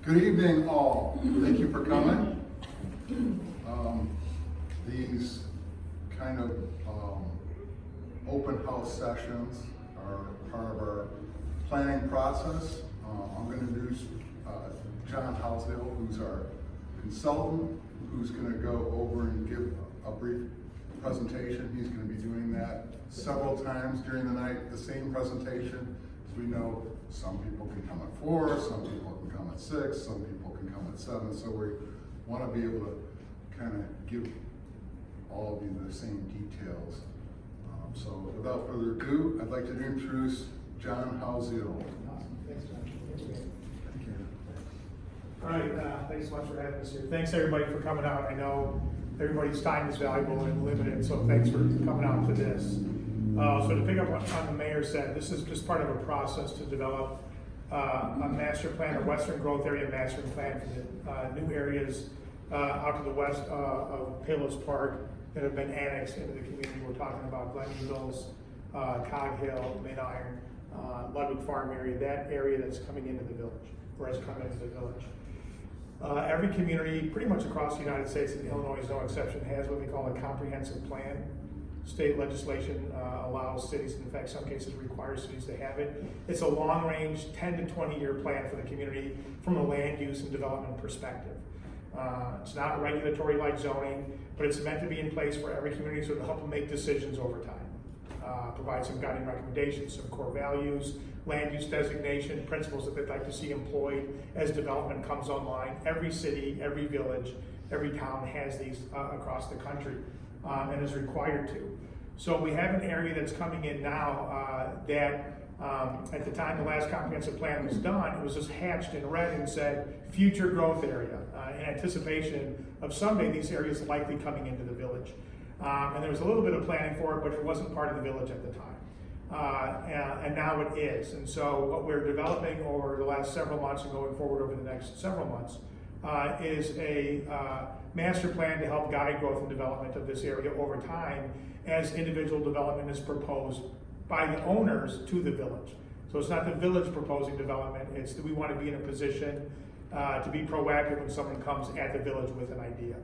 Good evening, all. Thank you for coming. These kind of open house sessions are part of our planning process. I'm going to introduce John Housdale, who's our consultant, who's going to go over and give a brief presentation. He's going to be doing that several times during the night, the same presentation. As we know, some people can come at 4, some people can come at 6, some people can come at 7, so we want to be able to kind of give all of you the same details. So without further ado, I'd like to introduce John Housdale. Awesome. Thanks, John. Thank you. All right, thanks so much for having us here. Thanks everybody for coming out. I know everybody's time is valuable and limited, so thanks for coming out to this. So to pick up on the mayor said, this is just part of a process to develop a master plan, a Western growth area master plan for the new areas out to the west of Palos Park that have been annexed into the community. We're talking about Glen Eagles, Cog Hill, Mid Iron, Ludwig Farm area, that area that's coming into the village, or has come into the village. Every community, pretty much across the United States, and Illinois is no exception, has what they call a comprehensive plan. State legislation allows cities, in fact, some cases requires cities to have it. It's a long-range, 10 to 20-year plan for the community from a land use and development perspective. It's not regulatory like zoning, but it's meant to be in place for every community so to help them make decisions over time. Provide some guiding recommendations, some core values, land use designation, principles that they'd like to see employed as development comes online. Every city, every village, every town has these across the country and is required to. So we have an area that's coming in now that at the time the last comprehensive plan was done, it was just hatched in red and said future growth area in anticipation of someday these areas likely coming into the village. And there was a little bit of planning for it, but it wasn't part of the village at the time. And now it is. And so what we're developing over the last several months and going forward over the next several months is a master plan to help guide growth and development of this area over time as individual development is proposed by the owners to the village. So it's not the village proposing development, it's that we want to be in a position to be proactive when someone comes at the village with an idea.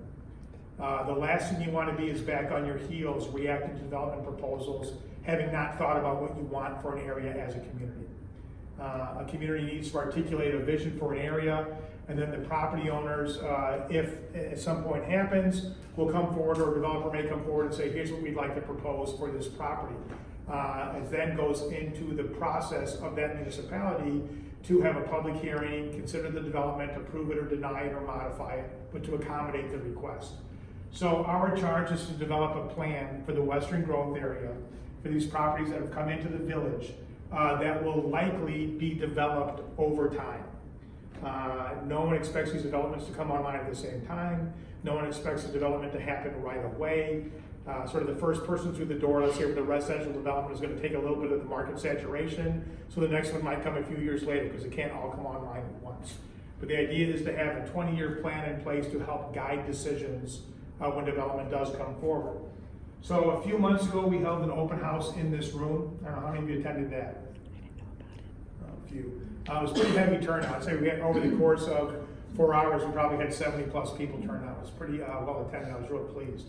The last thing you want to be is back on your heels reacting to development proposals, having not thought about what you want for an area as a community. A community needs to articulate a vision for an area, and then the property owners, if at some point happens, will come forward, or a developer may come forward and say, here's what we'd like to propose for this property. It then goes into the process of that municipality to have a public hearing, consider the development, approve it or deny it or modify it, but to accommodate the request. So our charge is to develop a plan for the Western growth area for these properties that have come into the village that will likely be developed over time. No one expects these developments to come online at the same time. No one expects the development to happen right away. Sort of the first person through the door, let's say with the residential development, is going to take a little bit of the market saturation. So the next one might come a few years later because it can't all come online at once. But the idea is to have a 20-year plan in place to help guide decisions when development does come forward. So a few months ago, we held an open house in this room. I don't know how many of you attended that. A few. It was pretty heavy turnout. I'd say we had, over the course of 4 hours, we probably had 70 plus people turn out. It was pretty well attended. I was real pleased.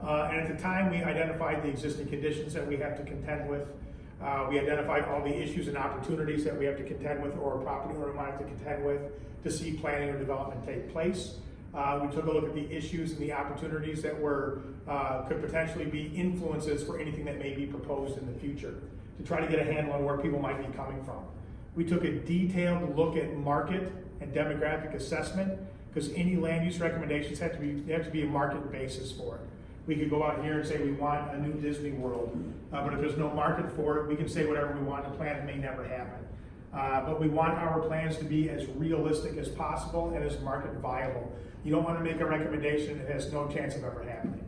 And at the time, we identified the existing conditions that we have to contend with. We identified all the issues and opportunities that we have to contend with, or a property owner might have to contend with to see planning or development take place. We took a look at the issues and the opportunities that were could potentially be influences for anything that may be proposed in the future to try to get a handle on where people might be coming from. We took a detailed look at market and demographic assessment because any land use recommendations have to be a market basis for it. We could go out here and say we want a new Disney World, but if there's no market for it, we can say whatever we want. The plan may never happen. But we want our plans to be as realistic as possible and as market viable. You don't want to make a recommendation that has no chance of ever happening.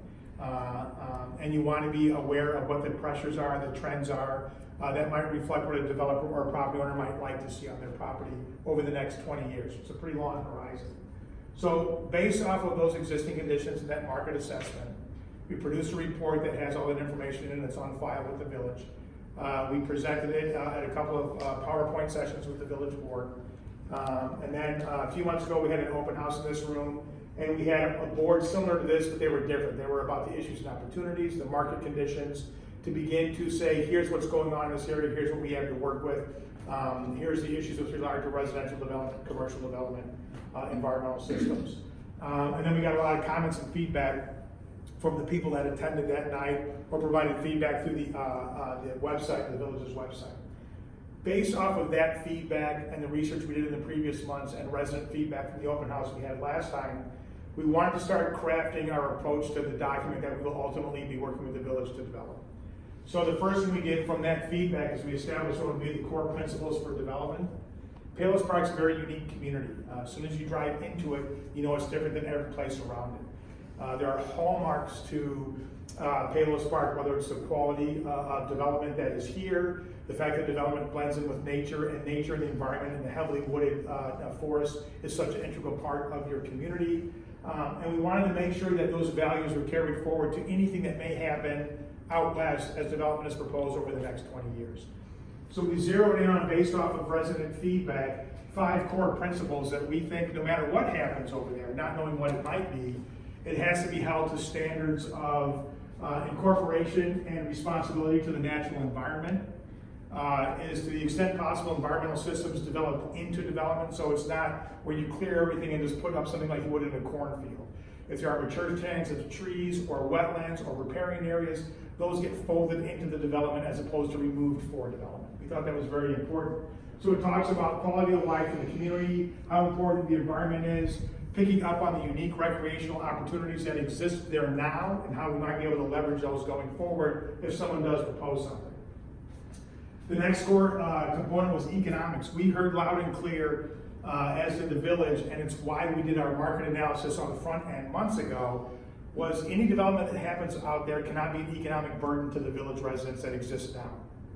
And you want to be aware of what the pressures are, the trends are, that might reflect what a developer or a property owner might like to see on their property over the next 20 years. It's a pretty long horizon. So based off of those existing conditions and that market assessment, we produced a report that has all that information in it. It's on file with the village. We presented it at a couple of PowerPoint sessions with the village board. And then a few months ago, we had an open house in this room, and we had a board similar to this, but they were different. They were about the issues and opportunities, the market conditions, to begin to say, here's what's going on in this area, here's what we have to work with, here's the issues with regard to residential development, commercial development, environmental systems. And then we got a lot of comments and feedback from the people that attended that night or provided feedback through the website, the village's website. Based off of that feedback and the research we did in the previous months and resident feedback from the open house we had last time, we wanted to start crafting our approach to the document that we will ultimately be working with the village to develop. So the first thing we did from that feedback is we established what would be the core principles for development. Palos Park's a very unique community. As soon as you drive into it, you know it's different than every place around it. There are hallmarks to Palos Park, whether it's the quality of development that is here, the fact that development blends in with nature, and nature and the environment and the heavily wooded forest is such an integral part of your community. And we wanted to make sure that those values were carried forward to anything that may happen out west as development is proposed over the next 20 years. So we zeroed in on, based off of resident feedback, 5 core principles that we think no matter what happens over there, not knowing what it might be, it has to be held to standards of incorporation and responsibility to the natural environment. Is to the extent possible environmental systems developed into development, so it's not where you clear everything and just put up something like you would in a cornfield. If there are mature tanks, if trees or wetlands or riparian areas, those get folded into the development as opposed to removed for development. We thought that was very important. So it talks about quality of life in the community, how important the environment is, picking up on the unique recreational opportunities that exist there now, and how we might be able to leverage those going forward if someone does propose something. The next core component was economics. We heard loud and clear, as did the village, and it's why we did our market analysis on the front end months ago, was any development that happens out there cannot be an economic burden to the village residents that exist now,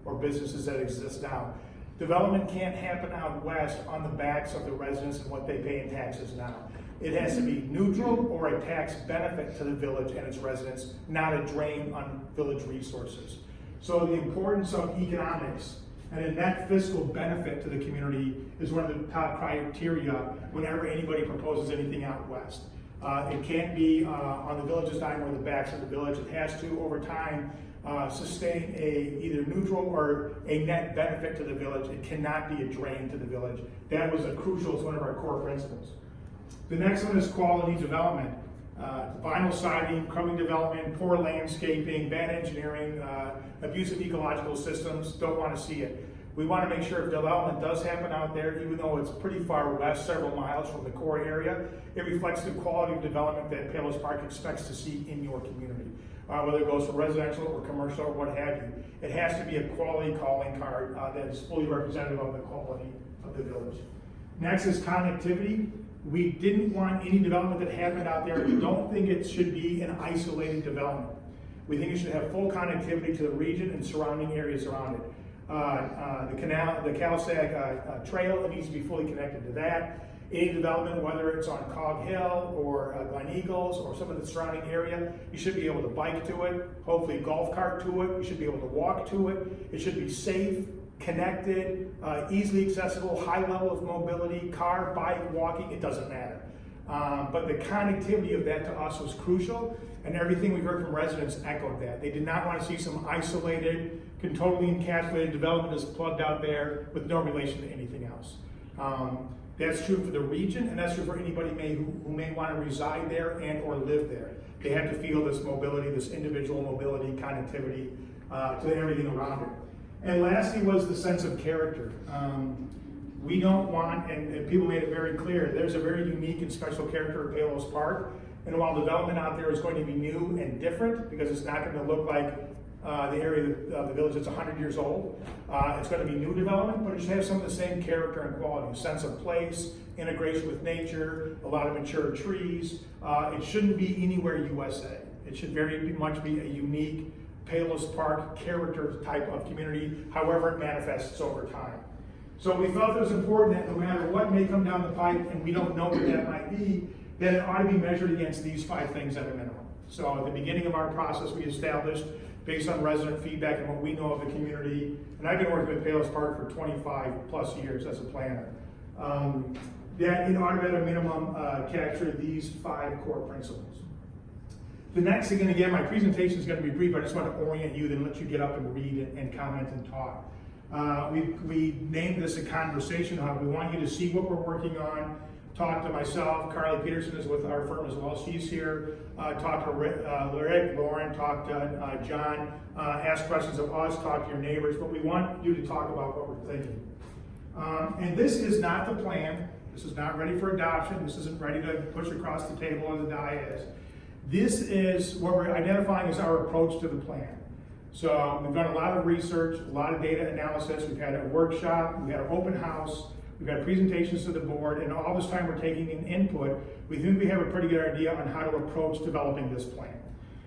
or businesses that exist now. Development can't happen out west on the backs of the residents and what they pay in taxes now. It has to be neutral or a tax benefit to the village and its residents, not a drain on village resources. So the importance of economics and a net fiscal benefit to the community is one of the top criteria whenever anybody proposes anything out west. It can't be on the village's dime or the backs of the village. It has to, over time, sustain a either neutral or a net benefit to the village. It cannot be a drain to the village. That was crucial. It's one of our core principles. The next one is quality development. Vinyl siding, crumbling development, poor landscaping, bad engineering, abusive ecological systems, don't want to see it. We want to make sure if development does happen out there, even though it's pretty far west, several miles from the core area, it reflects the quality of development that Palos Park expects to see in your community. Whether it goes for residential or commercial or what have you. It has to be a quality calling card that is fully representative of the quality of the village. Next is connectivity. We didn't want any development that happened out there. We don't think it should be an isolated development. We think it should have full connectivity to the region and surrounding areas around it. The CalSag trail, it needs to be fully connected to that. Any development, whether it's on Cog Hill or Glen Eagles or some of the surrounding area, you should be able to bike to it, hopefully golf cart to it, you should be able to walk to it. It should be safe, connected, easily accessible, high level of mobility, car, bike, walking, it doesn't matter. But the connectivity of that to us was crucial, and everything we heard from residents echoed that. They did not want to see some isolated, totally encapsulated development that's plugged out there with no relation to anything else. That's true for the region, and that's true for anybody who may want to reside there and or live there. They have to feel this mobility, this individual mobility, connectivity to everything around it. And lastly was the sense of character. We don't want, and people made it very clear, there's a very unique and special character of Palos Park. And while development out there is going to be new and different, because it's not going to look like the area of the village that's 100 years old, it's going to be new development, but it should have some of the same character and quality, sense of place, integration with nature, a lot of mature trees. It shouldn't be anywhere USA. It should very much be a unique Palos Park character type of community, however it manifests over time. So we felt it was important that no matter what may come down the pipe, and we don't know what that might be, that it ought to be measured against these 5 things at a minimum. So at the beginning of our process, we established, based on resident feedback and what we know of the community, and I've been working with Palos Park for 25 plus years as a planner. that it ought to, at a minimum, capture these 5 core principles. The next thing, and again, my presentation is going to be brief. I just want to orient you, then let you get up and read and comment and talk. We named this a conversation hub. We want you to see what we're working on. Talk to myself. Carly Peterson is with our firm as well. She's here. Talk to Rick, Lauren. Talk to John. Ask questions of us. Talk to your neighbors. But we want you to talk about what we're thinking. And this is not the plan. This is not ready for adoption. This isn't ready to push across the table or the dais. This is what we're identifying as our approach to the plan. So we've done a lot of research, a lot of data analysis. We've had a workshop, we've had an open house, we've had presentations to the board, and all this time we're taking in input. We think we have a pretty good idea on how to approach developing this plan.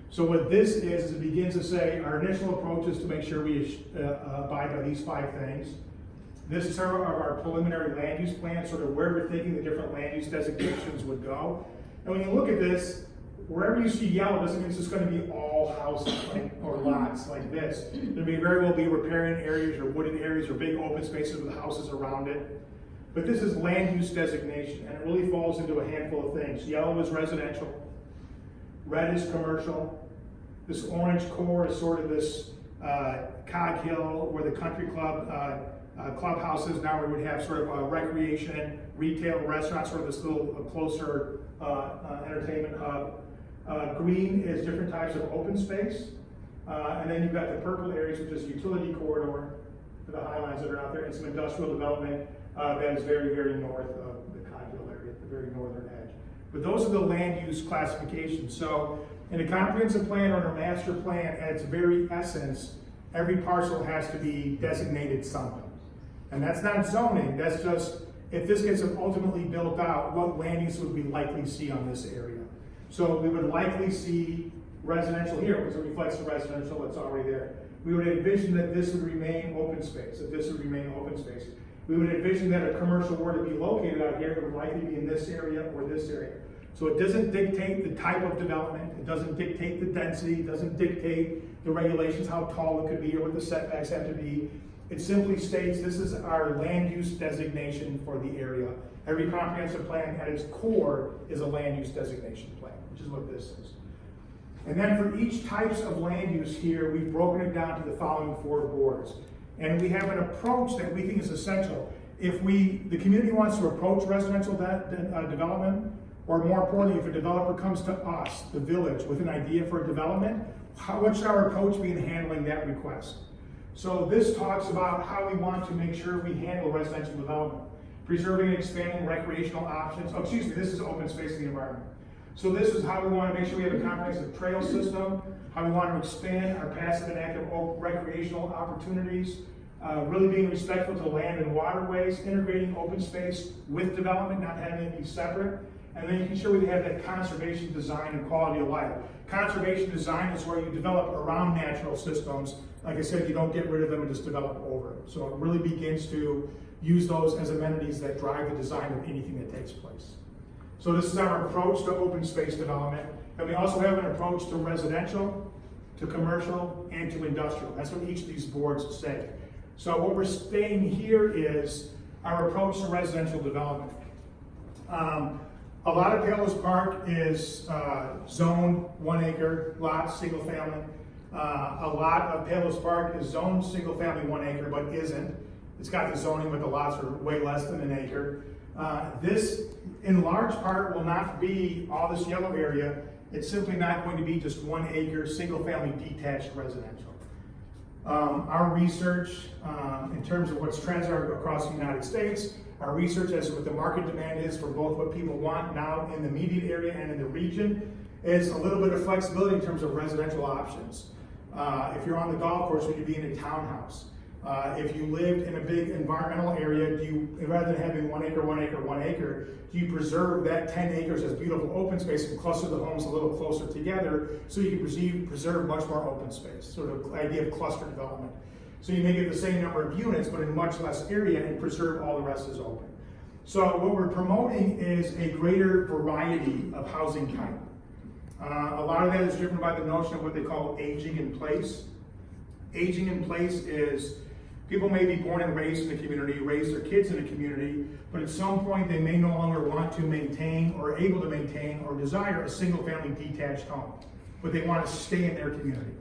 So what this is it begins to say our initial approach is to make sure we abide by these 5 things. This is our preliminary land use plan, sort of where we're thinking the different land use designations would go. And when you look at this, wherever you see yellow doesn't mean it's just going to be all houses or lots like this. There may very well be riparian areas or wooded areas or big open spaces with houses around it. But this is land use designation, and it really falls into a handful of things. Yellow is residential, red is commercial. This orange core is sort of this Cog Hill where the country club clubhouse is. Now we would have sort of a recreation, retail, restaurant, sort of this little closer entertainment hub. Green is different types of open space. And then you've got the purple areas, which is utility corridor for the high lines that are out there, and some industrial development that is very, very north of the Cog Hill area, the very northern edge. But those are the land use classifications. So in a comprehensive plan or in a master plan, at its very essence, every parcel has to be designated something. And that's not zoning, that's just, if this gets ultimately built out, what land use would we likely see on this area? So we would likely see residential here, because it reflects the residential that's already there. We would envision that this would remain open space, We would envision that a commercial were to be located out here, it would likely be in this area or this area. So it doesn't dictate the type of development, it doesn't dictate the density, it doesn't dictate the regulations, how tall it could be or what the setbacks have to be. It simply states this is our land use designation for the area. Every comprehensive plan at its core is a land use designation plan, which is what this is. And then for each types of land use here, we've broken it down to the following 4 boards. And we have an approach that we think is essential. If the community wants to approach residential development, or more importantly, if a developer comes to us, the village, with an idea for a development, what should our approach be in handling that request? So this talks about how we want to make sure we handle residential development, preserving and expanding recreational options. Oh, excuse me, this is open space in the environment. So this is how we want to make sure we have a comprehensive trail system, how we want to expand our passive and active recreational opportunities, really being respectful to land and waterways, integrating open space with development, not having it be separate, and then making sure we have that conservation design and quality of life. Conservation design is where you develop around natural systems. Like I said, you don't get rid of them and just develop over them. So it really begins to use those as amenities that drive the design of anything that takes place. So this is our approach to open space development. And we also have an approach to residential, to commercial, and to industrial. That's what each of these boards say. So what we're saying here is our approach to residential development. A lot of Palos Park is zoned 1 acre lots, single family. A lot of Palos Park is zoned single family 1 acre, but isn't. It's got the zoning, but the lots are way less than an acre. This, in large part, will not be all this yellow area. It's simply not going to be just 1 acre, single family detached residential. Our research, in terms of what trends are across the United States, our research as to what the market demand is for both what people want now in the immediate area and in the region, is a little bit of flexibility in terms of residential options. If you're on the golf course, would you be in a townhouse? If you lived in a big environmental area, do you, rather than having 1 acre, 1 acre, 1 acre, do you preserve that 10 acres as beautiful open space and cluster the homes a little closer together so you can preserve much more open space, sort of idea of cluster development. So you may get the same number of units, but in much less area and preserve all the rest is open. So what we're promoting is a greater variety of housing type. A lot of that is driven by the notion of what they call aging in place. Aging in place is People may be born and raised in the community, raise their kids in the community, but at some point they may no longer want to maintain or able to maintain or desire a single family detached home, but they want to stay in their community.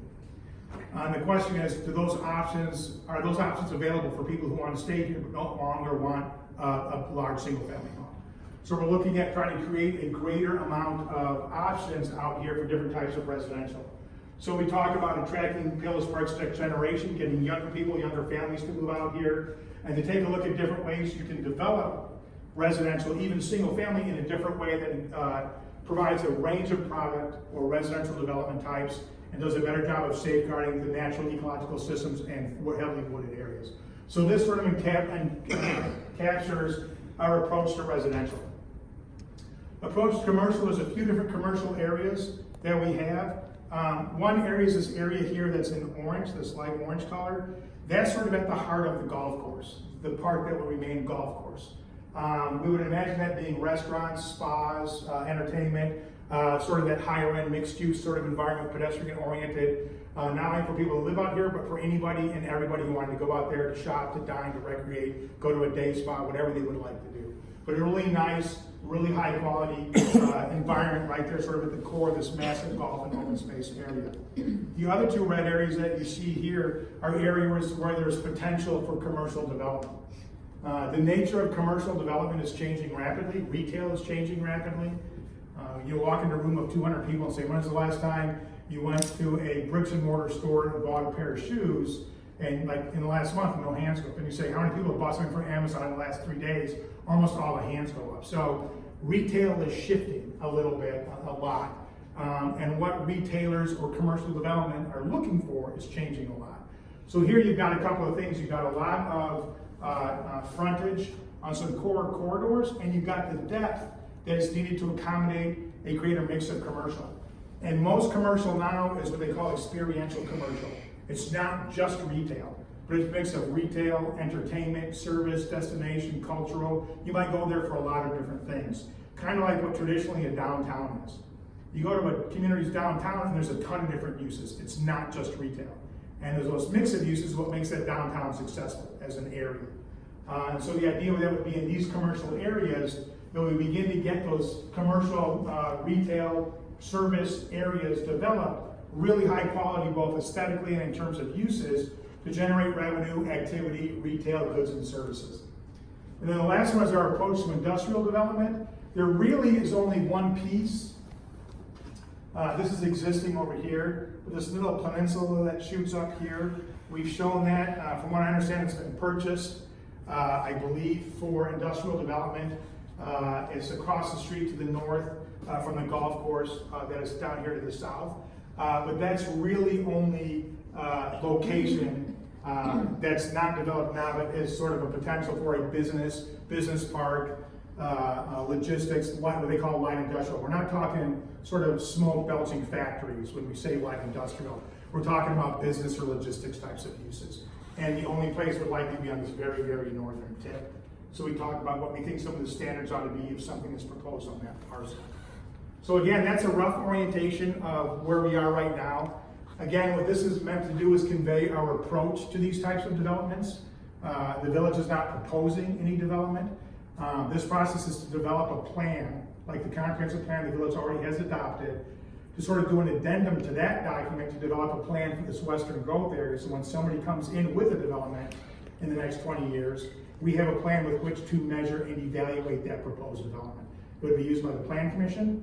And the question is, are those options available for people who want to stay here but no longer want a large single family home? So we're looking at trying to create a greater amount of options out here for different types of residential. So we talk about attracting Palos Park's next generation, getting younger people, younger families to move out here, and to take a look at different ways you can develop residential, even single family, in a different way that provides a range of product or residential development types and does a better job of safeguarding the natural ecological systems and heavily wooded areas. So this sort of captures our approach to residential. Approach to commercial, there's a few different commercial areas that we have. One area is this area here that's in orange, this light orange color. That's sort of at the heart of the golf course, the park that will remain golf course. We would imagine that being restaurants, spas, entertainment, sort of that higher end mixed use sort of environment, pedestrian oriented, not only for people who live out here, but for anybody and everybody who wanted to go out there to shop, to dine, to recreate, go to a day spa, whatever they would like to do. But a really nice, really high quality environment right there, sort of at the core of this massive golf and open space area. The other two red areas that you see here are areas where there's potential for commercial development. The nature of commercial development is changing rapidly. Retail is changing rapidly. You walk into a room of 200 people and say, when's the last time you went to a bricks and mortar store and bought a pair of shoes, and like in the last month, no hands go up. And you say, how many people have bought something from Amazon in the last 3 days? Almost all the hands go up. So retail is shifting a little bit, a lot. And what retailers or commercial development are looking for is changing a lot. So here you've got a couple of things. You've got a lot of frontage on some core corridors, and you've got the depth that is needed to accommodate a greater mix of commercial. And most commercial now is what they call experiential commercial. It's not just retail, but it's a mix of retail, entertainment, service, destination, cultural. You might go there for a lot of different things. Kind of like what traditionally a downtown is. You go to a community's downtown and there's a ton of different uses. It's not just retail. And there's those mix of uses what makes that downtown successful as an area. And so the idea that would be in these commercial areas that we begin to get those commercial retail service areas developed really high quality, both aesthetically and in terms of uses, to generate revenue, activity, retail goods and services. And then the last one is our approach to industrial development. There really is only one piece. This is existing over here, with this little peninsula that shoots up here. We've shown that, from what I understand, it's been purchased, I believe, for industrial development. It's across the street to the north from the golf course that is down here to the south. But that's really only location that's not developed now, but is sort of a potential for a business park, logistics, what they call light industrial. We're not talking sort of smoke belching factories when we say light industrial. We're talking about business or logistics types of uses. And the only place would likely be on this very, very northern tip. So we talk about what we think some of the standards ought to be if something is proposed on that parcel. So again, that's a rough orientation of where we are right now. Again, what this is meant to do is convey our approach to these types of developments. The village is not proposing any development. This process is to develop a plan, like the comprehensive plan the village already has adopted, to sort of do an addendum to that document to develop a plan for this western growth area. So when somebody comes in with a development in the next 20 years, we have a plan with which to measure and evaluate that proposed development. It would be used by the Plan Commission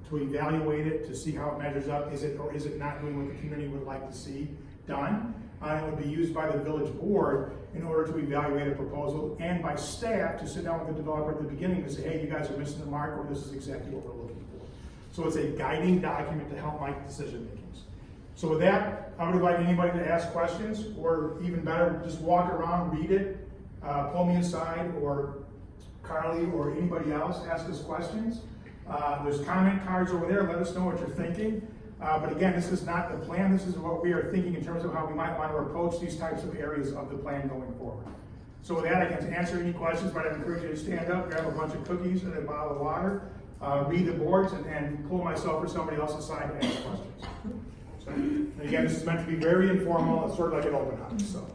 to evaluate it, to see how it measures up. Is it or is it not doing what the community would like to see done? It would be used by the village board in order to evaluate a proposal, and by staff to sit down with the developer at the beginning to say, hey, you guys are missing the mark, or this is exactly what we're looking for. So it's a guiding document to help make decision makings. So with that, I would invite anybody to ask questions, or even better, just walk around, read it, pull me aside, or Carly or anybody else, ask us questions. There's comment cards over there, let us know what you're thinking. But again, this is not the plan, this is what we are thinking in terms of how we might want to approach these types of areas of the plan going forward. So with that, I can answer any questions, but I encourage you to stand up, grab a bunch of cookies and a bottle of water, read the boards, and pull myself or somebody else aside to ask questions. So, and again, this is meant to be very informal, it's sort of like an open house. So.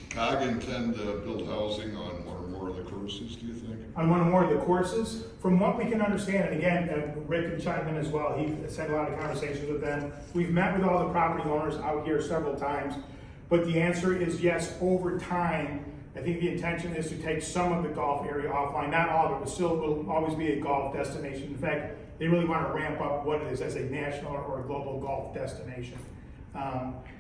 COG intend to build housing on one or more of the courses, do you think? On one or more of the courses, from what we can understand, and again, Rick can chime in as well, he's had a lot of conversations with them. We've met with all the property owners out here several times, but the answer is yes, over time. I think the intention is to take some of the golf area offline, not all of it, but still will always be a golf destination. In fact, they really want to ramp up what it is as a national or a global golf destination.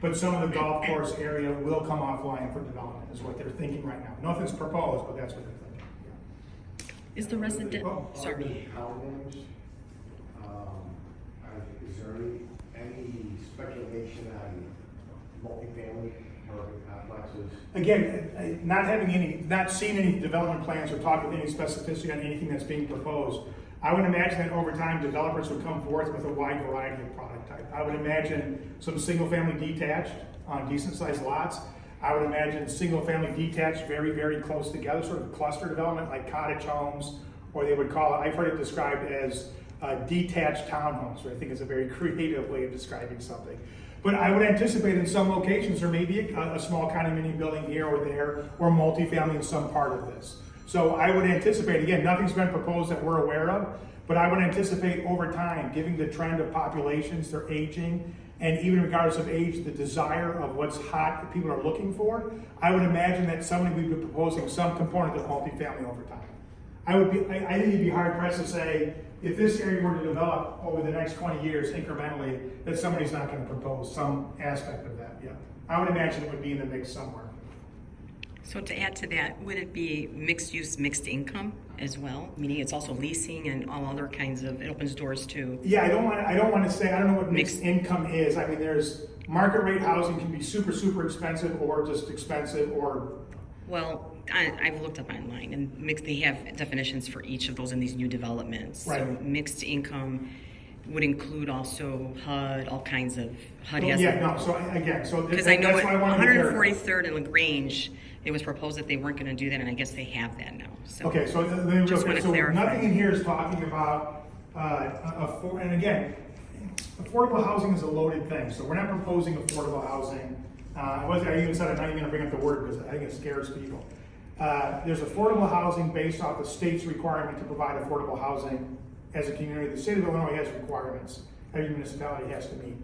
But some of the golf course area will come offline for development, is what they're thinking right now. Nothing's proposed, but that's what they're thinking. Yeah. Is the resident, Oh, sorry. Townhomes, is there any speculation on multifamily apartment complexes? Again, not seeing any development plans or talking with any specificity on anything that's being proposed, I would imagine that over time, developers would come forth with a wide variety of product type. I would imagine some single-family detached on decent-sized lots. I would imagine single-family detached very, very close together, sort of cluster development like cottage homes, or they would call it, I've heard it described as detached townhomes, which I think is a very creative way of describing something. But I would anticipate in some locations there may be a small condominium building here or there, or multifamily in some part of this. So I would anticipate, again, nothing's been proposed that we're aware of, but I would anticipate over time, given the trend of populations, they're aging, and even regardless of age, the desire of what's hot that people are looking for, I would imagine that somebody would be proposing some component of multifamily over time. I think it'd be hard pressed to say, if this area were to develop over the next 20 years incrementally, that somebody's not going to propose some aspect of that, yeah. I would imagine it would be in the mix somewhere. So to add to that, would it be mixed use, mixed income as well? Meaning it's also leasing and all other kinds of, it opens doors to. Yeah, I don't want to say, I don't know what mixed income is. I mean, there's market rate housing can be super, super expensive or just expensive or. Well, I've looked up online and they have definitions for each of those in these new developments. Right. So mixed income would include also HUD, all kinds of, HUD has. Yeah, no, so again, Because I know that's at why I want to be careful. 143rd and LaGrange, it was proposed that they weren't going to do that, and I guess they have that now. So Okay, so then Just wanna clarify. nothing in here is talking about, and again, affordable housing is a loaded thing, so we're not proposing affordable housing. I even said I'm not even gonna bring up the word because I think it scares people. There's affordable housing based off the state's requirement to provide affordable housing as a community. The state of Illinois has requirements every municipality has to meet.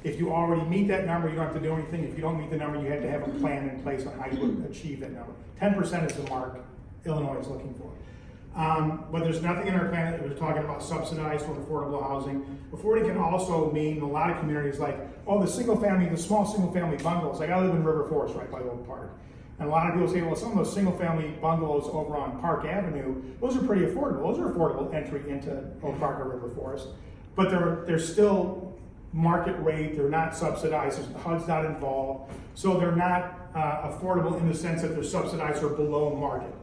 If you already meet that number, you don't have to do anything. If you don't meet the number, you have to have a plan in place on how you would achieve that number. 10% is the mark Illinois is looking for. But there's nothing in our plan that we're talking about subsidized or affordable housing. Affording can also mean in a lot of communities like, oh, the small single family bungalows. Like I live in River Forest right by the old park. And a lot of people say, well, some of those single family bungalows over on Park Avenue, those are pretty affordable. Those are affordable entry into Oak Park or River Forest. But they're still market rate, they're not subsidized, HUD's not involved. So they're not affordable in the sense that they're subsidized or below market.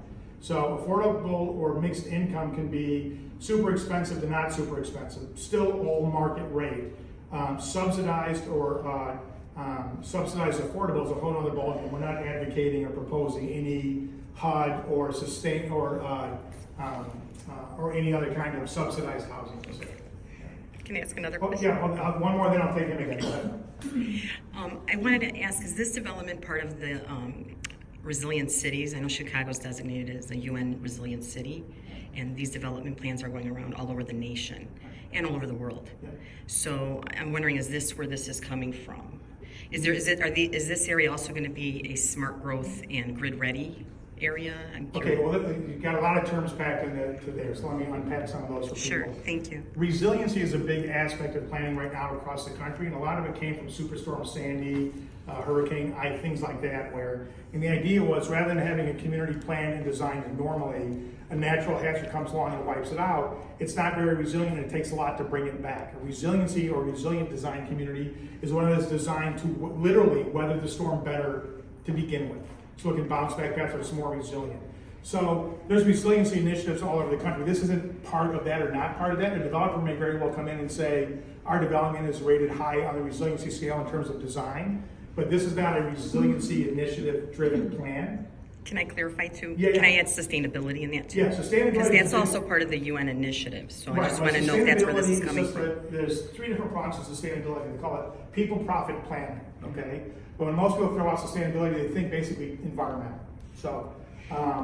So affordable or mixed income can be super expensive to not super expensive, still all market rate. Subsidized or subsidized affordable is a whole other ballgame. We're not advocating or proposing any HUD or sustain or any other kind of subsidized housing. can I ask another Oh, question? yeah, one more, then I'll take him again. I wanted to ask, is this development part of the resilient cities? I know Chicago's designated as a UN resilient city, and these development plans are going around all over the nation and all over the world. Yeah. So I'm wondering, is this where this is coming from? Is this area also going to be a smart growth and grid ready area? Okay, well, you've got a lot of terms packed into there, so let me unpack some of those for Sure, people. thank you. Resiliency is a big aspect of planning right now across the country, and a lot of it came from Superstorm Sandy, Hurricane Ike, things like that, and the idea was rather than having a community plan and designed normally, a natural hazard comes along and wipes it out, it's not very resilient and it takes a lot to bring it back. A resiliency or resilient design community is one that's designed to literally weather the storm better to begin with, so it can bounce back better, it's more resilient. So there's resiliency initiatives all over the country. This isn't part of that or not part of that. A developer may very well come in and say, our development is rated high on the resiliency scale in terms of design, but this is not a resiliency initiative driven plan. Can I clarify too? Yeah, Can I yeah. add sustainability in that too? Yeah, sustainability Because is that's a big- also part of the UN initiative, so I Right, just well, want to know if that's where this is sustainability coming just from. There's three different prongs of sustainability. They call it people, profit, planet, okay? But when most people throw out sustainability, they think basically environmental. So,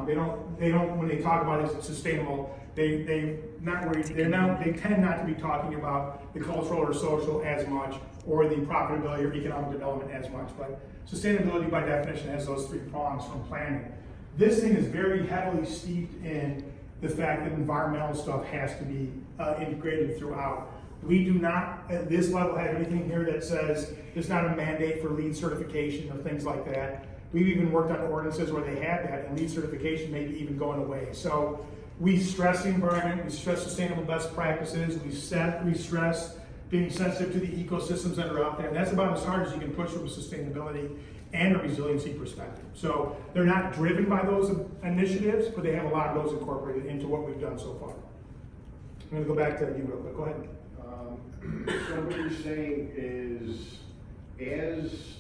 they don't, when they talk about it as sustainable, they tend not to be talking about the cultural or social as much, or the profitability or economic development as much. But sustainability by definition has those three prongs from planning. This thing is very heavily steeped in the fact that environmental stuff has to be integrated throughout. We do not, at this level, have anything here that says there's not a mandate for LEED certification or things like that. We've even worked on ordinances where they have that, and LEED certification may be even going away. So we stress the environment, we stress sustainable best practices, we stress being sensitive to the ecosystems that are out there, and that's about as hard as you can push from a sustainability and a resiliency perspective. So they're not driven by those initiatives, but they have a lot of those incorporated into what we've done so far. I'm gonna go back to you real quick, go ahead. So what you're saying is, as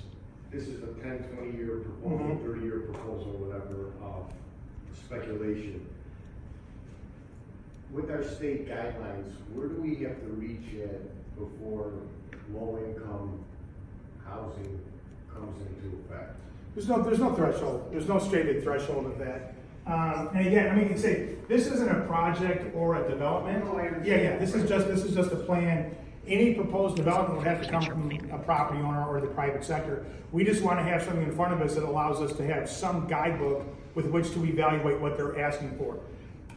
this is a 10, 20-year proposal, Mhm. 30-year proposal, whatever, speculation, with our state guidelines, where do we have to reach at before low-income housing comes into effect? There's no threshold. There's no stated threshold of that. And again, I mean, you say this isn't a project or a development. No, I understand. Yeah. This is just a plan. Any proposed development would have to come from a property owner or the private sector. We just want to have something in front of us that allows us to have some guidebook with which to evaluate what they're asking for.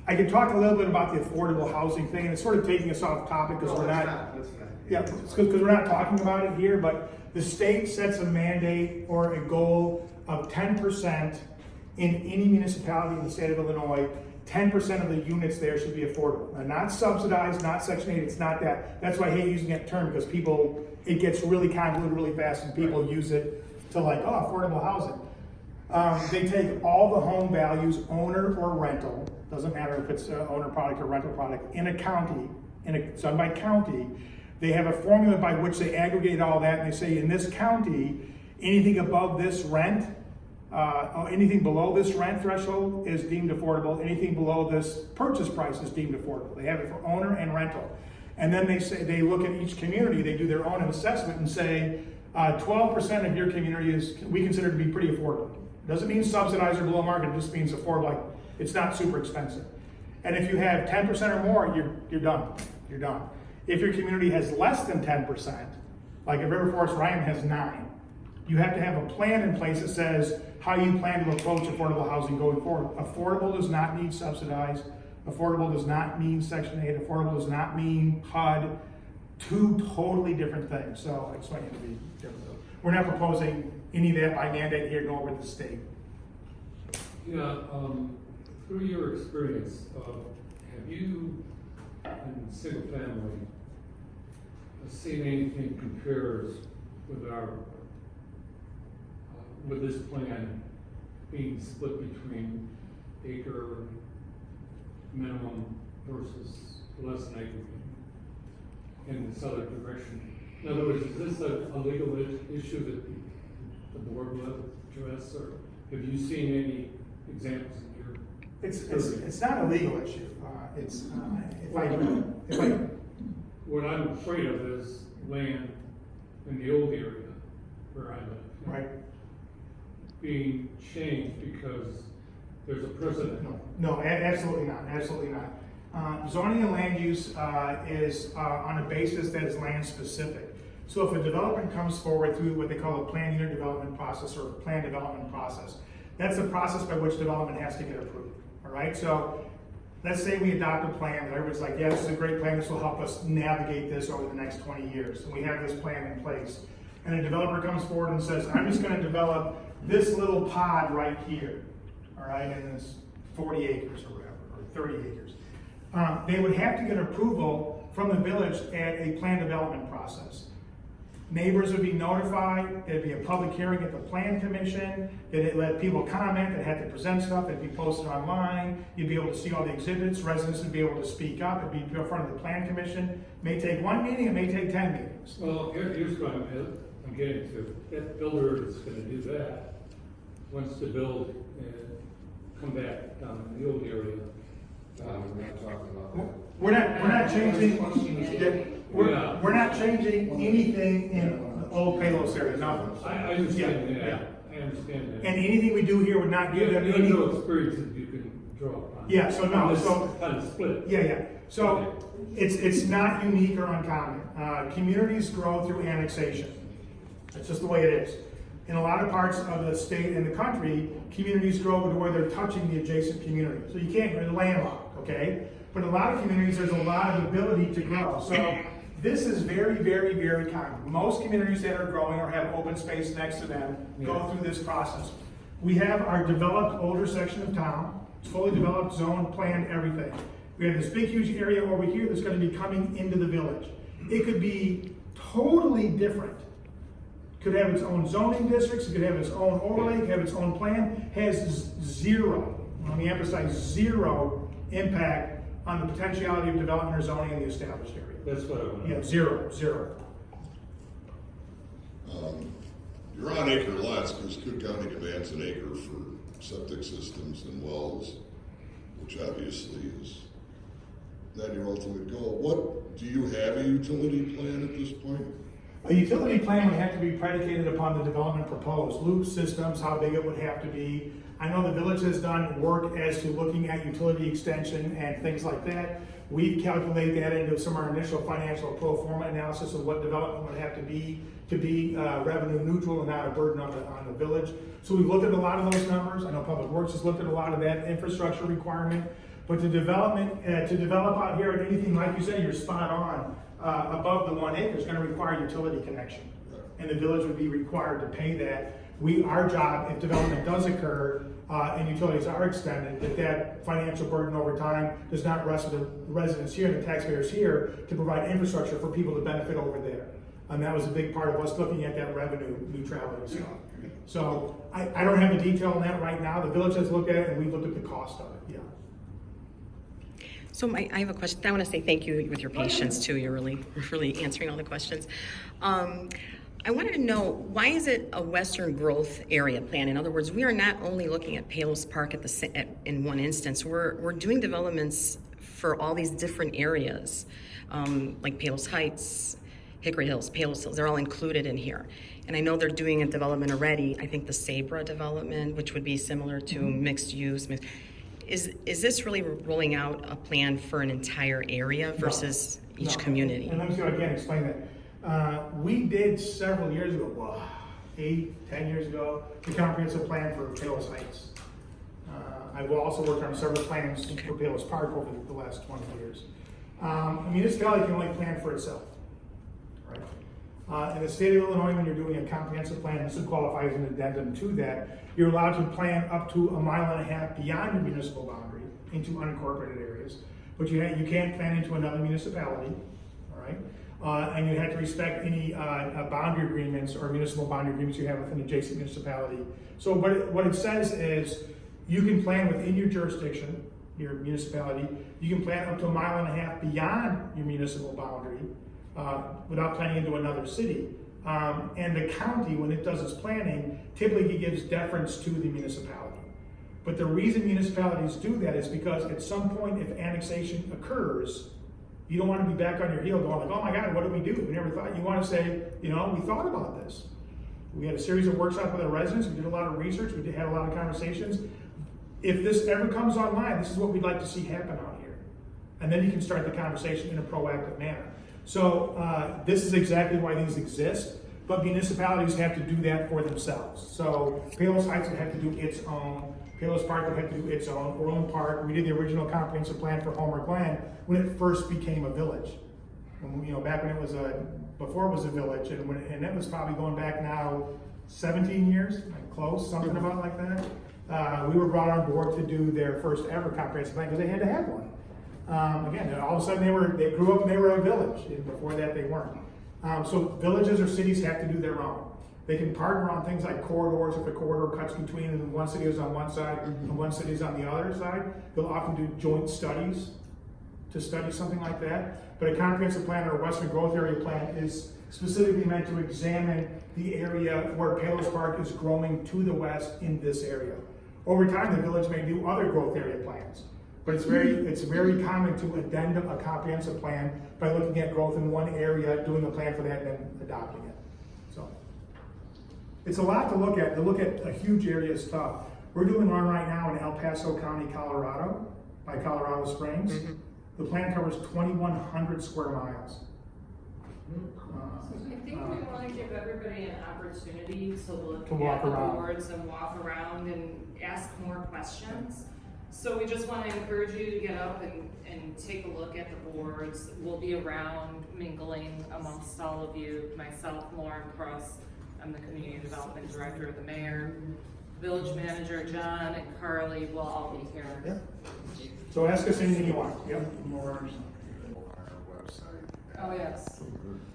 I can talk a little bit about the affordable housing thing, and it's sort of taking us off topic because No, we're that's not. that's not. Yeah, because we're not talking about it here, but the state sets a mandate or a goal of 10% in any municipality in the state of Illinois. 10% of the units there should be affordable. And not subsidized, not Section 8, it's not that. That's why I hate using that term, because it gets really convoluted really fast and people use it to like, oh, affordable housing. They take all the home values, owner or rental, doesn't matter if it's an owner product or rental product, in a county, it's done by county. They have a formula by which they aggregate all that, and they say in this county, anything above this rent, anything below this rent threshold is deemed affordable. Anything below this purchase price is deemed affordable. They have it for owner and rental. And then they look at each community, they do their own assessment and say, 12% of your community we consider to be pretty affordable. Doesn't mean subsidized or below market, it just means affordable, like it's not super expensive. And if you have 10% or more, you're done. You're done. If your community has less than 10%, like if River Forest Ryan has 9, you have to have a plan in place that says how you plan to approach affordable housing going forward. Affordable does not mean subsidized. Affordable does not mean Section 8. Affordable does not mean HUD. Two totally different things. So I just want you to be different. We're not proposing any of that by mandate here, nor with the state. Yeah, through your experience, have you, in single family, seen anything compares with our, with this plan being split between acre minimum versus less than acre minimum in this other direction? In other words, is this a legal issue that the board will address, or have you seen any examples in your? It's not a legal issue. What I'm afraid of is land in the old area where I live. Right. Being changed because there's a precedent. No, absolutely not, absolutely not. Zoning and land use is on a basis that is land specific. So if a development comes forward through what they call a planned unit development process or a planned development process, that's the process by which development has to get approved, all right? So let's say we adopt a plan that everybody's like, yeah, this is a great plan, this will help us navigate this over the next 20 years. And we have this plan in place. And a developer comes forward and says, I'm just gonna develop this little pod right here, all right, and it's 40 acres or whatever, or 30 acres. They would have to get approval from the village at a plan development process. Neighbors would be notified, there'd be a public hearing at the plan commission, they'd let people comment, they'd have to present stuff, it'd be posted online, you'd be able to see all the exhibits, residents would be able to speak up, it'd be in front of the plan commission. It may take 1 meeting, it may take 10 meetings. Well, here's what I'm getting to. That builder that's gonna do that wants to build come back down in the old area. We're not talking about that. We're not changing, Yeah. we're not changing anything in the old Palos area, nothing. I understand Yeah, that, I understand that. And anything we do here would not You give have them any. no experience that you can draw upon. Yeah, so no, On this so- kind of split. Yeah. So it's not unique or uncommon. Communities grow through annexation. That's just the way it is. In a lot of parts of the state and the country, communities grow to where they're touching the adjacent community. So you can't, you're landlocked, okay? But in a lot of communities, there's a lot of ability to grow. So this is very, very, very common. Most communities that are growing or have open space next to them go through this process. We have our developed older section of town. It's fully developed, zoned, planned, everything. We have this big, huge area over here that's gonna be coming into the village. It could be totally different. Could have its own zoning districts, it could have its own overlay, it could have its own plan, has zero, let me emphasize, zero impact on the potentiality of development or zoning in the established area. That's what I want. Yeah, zero. You're on acre lots because Cook County demands an acre for septic systems and wells, which obviously is not your ultimate goal. What, do you have a utility plan at this point? A utility plan would have to be predicated upon the development proposed, loop systems, how big it would have to be. I know the village has done work as to looking at utility extension and things like that. We've calculated that into some of our initial financial pro forma analysis of what development would have to be revenue neutral and not a burden on the village. So we've looked at a lot of those numbers. I know Public Works has looked at a lot of that infrastructure requirement. But to develop out here at anything, like you said, you're spot on, above the 1 acre is gonna require utility connection. And the village would be required to pay that. Our job, if development does occur, and utilities are extended, that financial burden over time does not rest with the residents here and the taxpayers here to provide infrastructure for people to benefit over there. And that was a big part of us looking at that revenue neutrality stuff. So I don't have the detail on that right now. The village has looked at it and we looked at the cost of it, yeah. So I have a question. I want to say thank you with your patience too. You're really answering all the questions. I wanted to know, why is it a Western growth area plan? In other words, we are not only looking at Palos Park in one instance. We're doing developments for all these different areas, like Palos Heights, Hickory Hills, Palos Hills. They're all included in here. And I know they're doing a development already. I think the Sabra development, which would be similar to mixed use. Is this really rolling out a plan for an entire area versus each community? And let me see if I can explain that. We did several years ago, 8, 10 years ago, the comprehensive plan for Palos Heights. I've also worked on several plans for Palos Park over the last 20 years. A municipality can only plan for itself, right? In the state of Illinois, when you're doing a comprehensive plan, this would qualify as an addendum to that, you're allowed to plan up to 1.5 miles beyond your municipal boundary into unincorporated areas, but you can't plan into another municipality, all right? And you have to respect any boundary agreements or municipal boundary agreements you have with an adjacent municipality. So what it says is you can plan within your jurisdiction, your municipality, you can plan up to 1.5 miles beyond your municipal boundary without planning into another city. And the county, when it does its planning, typically gives deference to the municipality. But the reason municipalities do that is because at some point, if annexation occurs, you don't want to be back on your heel going like, oh my God, what do we do? We never thought. You want to say, we thought about this. We had a series of workshops with our residents. We did a lot of research. We had a lot of conversations. If this ever comes online, this is what we'd like to see happen out here. And then you can start the conversation in a proactive manner. So this is exactly why these exist, but municipalities have to do that for themselves. So Palos Heights would have to do its own. Palos Park would have to do its own. Orland Park, we did the original comprehensive plan for Homer Glen when it first became a village. And, back when it was before it was a village, and that was probably going back now 17 years, like close, something about like that. We were brought on board to do their first ever comprehensive plan because they had to have one. Again, all of a sudden they grew up and they were a village. And before that, they weren't. So villages or cities have to do their own. They can partner on things like corridors. If a corridor cuts between and one city is on one side and one city is on the other side, they'll often do joint studies to study something like that. But a comprehensive plan or a Western growth area plan is specifically meant to examine the area where Palos Park is growing to the west in this area. Over time, the village may do other growth area plans. But it's very common to addendum a comprehensive plan by looking at growth in one area, doing a plan for that, and then adopting it. So, it's a lot to look at a huge area is tough. We're doing one right now in El Paso County, Colorado, by Colorado Springs. The plan covers 2,100 square miles. I think we want to give everybody an opportunity to look To walk at the around. boards and walk around and ask more questions. So we just want to encourage you to get up and take a look at the boards. We'll be around mingling amongst all of you. Myself, Lauren Cross, I'm the Community Development Director of the Mayor. Village Manager John and Carly will all be here. Yeah. So ask us anything you want. Yep. More on our website. Oh, yes.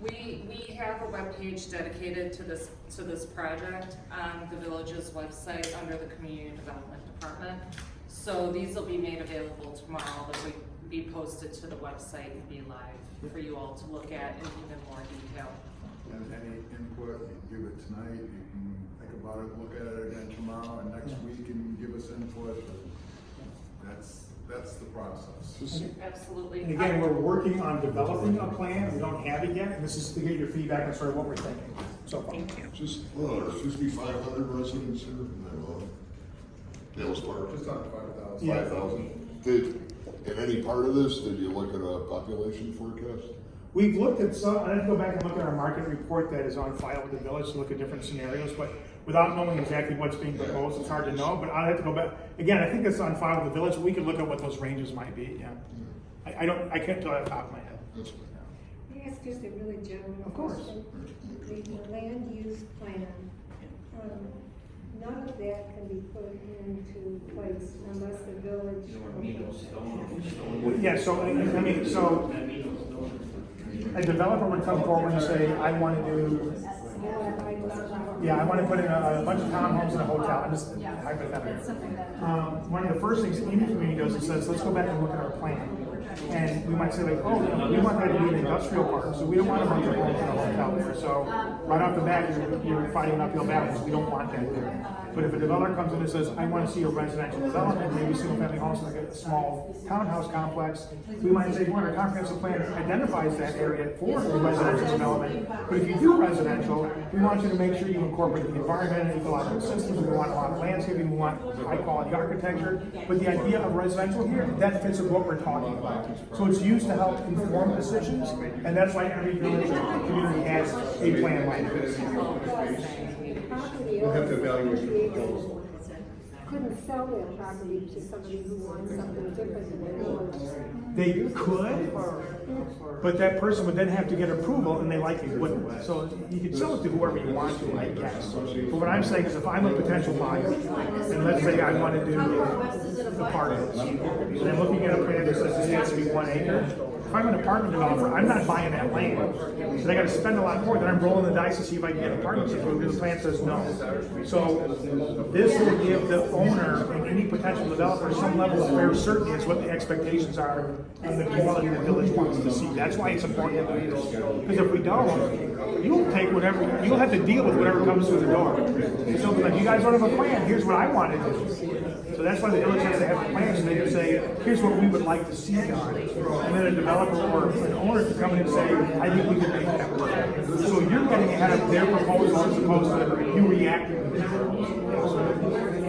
We have a webpage dedicated to this project on the village's website under the Community Development Department. So these will be made available tomorrow, that will be posted to the website and be live for you all to look at in even more detail. And any input, you give it tonight, you can think about it, look at it again tomorrow, and next week you can give us input. That's the process. Absolutely. And again, we're working on developing a plan. We don't have it yet, and this is to get your feedback on sort of what we're thinking. So far. Thank you. Just, well, there's 5,500 residents here in that, Dales Park. Just under 5,000. Yeah. 5,000. In any part of this, did you look at a population forecast? We've looked at some, I have to go back and look at our market report that is on file with the village to look at different scenarios, but without knowing exactly what's being proposed, it's hard to know, but I'll have to go back. Again, I think it's on file with the village, we could look at what those ranges might be, yeah. I can't tell off the top of my head. That's fine. Can I ask just a really general Of course. question? The land use plan, none of that can be put into place unless the village. Yeah, so, I mean, so, a developer would come forward and say, I want to do, yeah, I want to put in a bunch of townhomes in a hotel, I'm just hypothetical. One of the first things any community does is says, let's go back and look at our plan. And we might say like, oh, we want that to be an industrial park, so we don't want a bunch of homes in a hotel there. So right off the bat, you're fighting an uphill battle, because we don't want that there. But if a developer comes in and says, I want to see a residential development, maybe single family homes, like a small townhouse complex, we might say, well, our comprehensive plan identifies that area for residential development. But if you do residential, we want you to make sure you incorporate the environment and ecological systems, we want a lot of landscaping, we want high quality architecture. But the idea of residential here, that fits with what we're talking about. So it's used to help inform decisions, and that's why every village and community has a plan like this. We'll have to evaluate the proposal. Couldn't sell their property to somebody who wants something different than they want. They could, but that person would then have to get approval, and they likely wouldn't. So you could sell it to whoever you want to, I guess. But what I'm saying is, if I'm a potential buyer, and let's say I want to do apartments, and I'm looking at a plan that says this has to be 1 acre. If I'm an apartment developer, I'm not buying that land. So I got to spend a lot more. Then I'm rolling the dice to see if I can get apartments approved. And the plan says no. So this will give the owner and any potential developer some level of fair certainty as what the expectations are and the quality the village wants to see. That's why it's important to do this. Because if we don't, you'll take whatever, you'll have to deal with whatever comes through the door. So like, you guys don't have a plan, here's what I want to do. So that's why the village has to have a plan, so they can say, here's what we would like to see done. And then a developer or an owner can come in and say, I think we can make that work. So you're getting ahead of their proposal as opposed to you reacting to the proposal.